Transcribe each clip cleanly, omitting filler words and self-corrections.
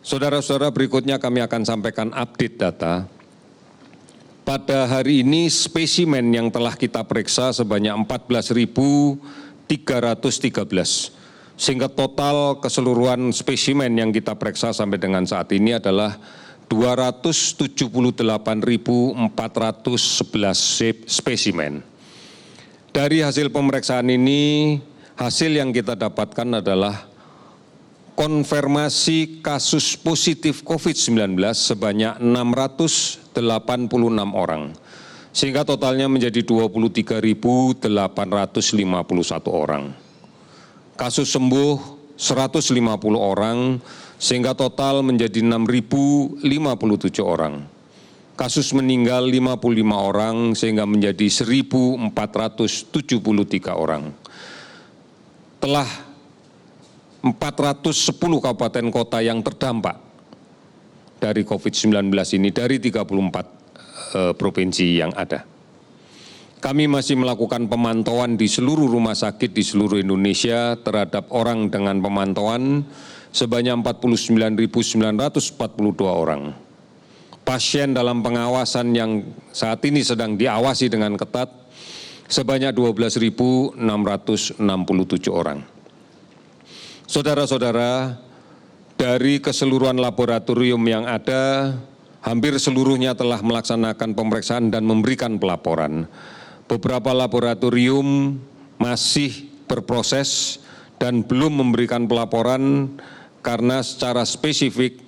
Saudara-saudara, berikutnya kami akan sampaikan update data. Pada hari ini spesimen yang telah kita periksa sebanyak 14.313, sehingga total keseluruhan spesimen yang kita periksa sampai dengan saat ini adalah 278.411 spesimen. Dari hasil pemeriksaan ini, hasil yang kita dapatkan adalah konfirmasi kasus positif COVID-19 sebanyak 686 orang, sehingga totalnya menjadi 23.851 orang. Kasus sembuh 150 orang, sehingga total menjadi 6.057 orang. Kasus meninggal 55 orang, sehingga menjadi 1.473 orang. Telah 410 kabupaten kota yang terdampak dari COVID-19 ini dari 34 provinsi yang ada. Kami masih melakukan pemantauan di seluruh rumah sakit di seluruh Indonesia terhadap orang dengan pemantauan sebanyak 49.942 orang. Pasien dalam pengawasan yang saat ini sedang diawasi dengan ketat sebanyak 12.667 orang. Saudara-saudara, dari keseluruhan laboratorium yang ada, hampir seluruhnya telah melaksanakan pemeriksaan dan memberikan pelaporan. Beberapa laboratorium masih berproses dan belum memberikan pelaporan karena secara spesifik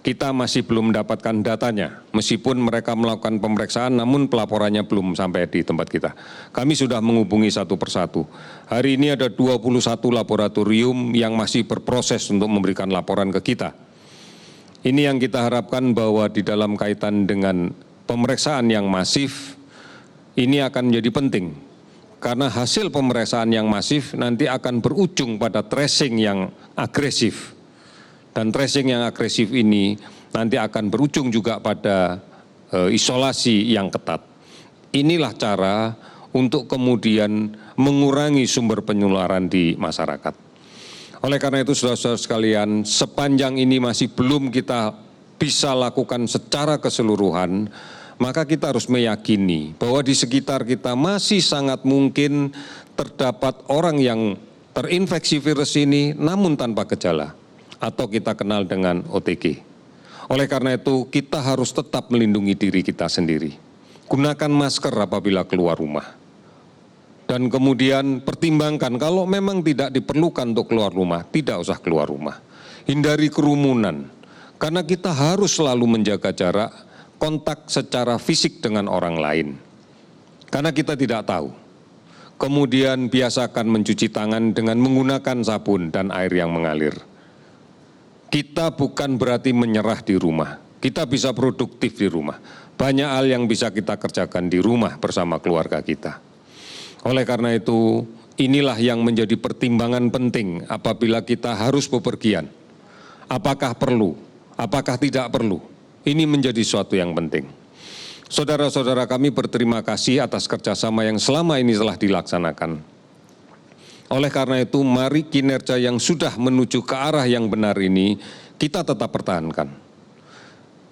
kita masih belum mendapatkan datanya. Meskipun mereka melakukan pemeriksaan, namun pelaporannya belum sampai di tempat kita. Kami sudah menghubungi satu persatu. Hari ini ada 21 laboratorium yang masih berproses untuk memberikan laporan ke kita. Ini yang kita harapkan bahwa di dalam kaitan dengan pemeriksaan yang masif, ini akan menjadi penting. Karena hasil pemeriksaan yang masif nanti akan berujung pada tracing yang agresif. Dan tracing yang agresif ini nanti akan berujung juga pada isolasi yang ketat. Inilah cara untuk kemudian mengurangi sumber penularan di masyarakat. Oleh karena itu, saudara-saudara sekalian, sepanjang ini masih belum kita bisa lakukan secara keseluruhan, maka kita harus meyakini bahwa di sekitar kita masih sangat mungkin terdapat orang yang terinfeksi virus ini namun tanpa gejala, atau kita kenal dengan OTG. Oleh karena itu, kita harus tetap melindungi diri kita sendiri. Gunakan masker apabila keluar rumah. Dan kemudian pertimbangkan kalau memang tidak diperlukan untuk keluar rumah, tidak usah keluar rumah. Hindari kerumunan, karena kita harus selalu menjaga jarak, kontak secara fisik dengan orang lain. Karena kita tidak tahu. Kemudian biasakan mencuci tangan dengan menggunakan sabun dan air yang mengalir. Kita bukan berarti menyerah di rumah, kita bisa produktif di rumah. Banyak hal yang bisa kita kerjakan di rumah bersama keluarga kita. Oleh karena itu, inilah yang menjadi pertimbangan penting apabila kita harus bepergian. Apakah perlu, apakah tidak perlu, ini menjadi suatu yang penting. Saudara-saudara, kami berterima kasih atas kerjasama yang selama ini telah dilaksanakan. Oleh karena itu, mari kinerja yang sudah menuju ke arah yang benar ini kita tetap pertahankan.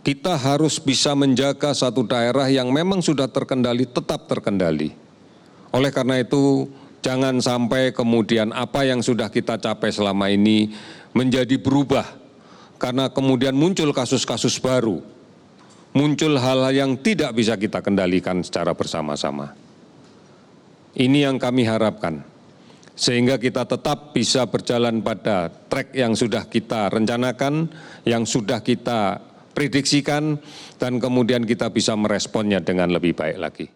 Kita harus bisa menjaga satu daerah yang memang sudah terkendali, tetap terkendali. Oleh karena itu, jangan sampai kemudian apa yang sudah kita capai selama ini menjadi berubah. Karena kemudian muncul kasus-kasus baru, muncul hal-hal yang tidak bisa kita kendalikan secara bersama-sama. Ini yang kami harapkan. Sehingga kita tetap bisa berjalan pada track yang sudah kita rencanakan, yang sudah kita prediksikan, dan kemudian kita bisa meresponnya dengan lebih baik lagi.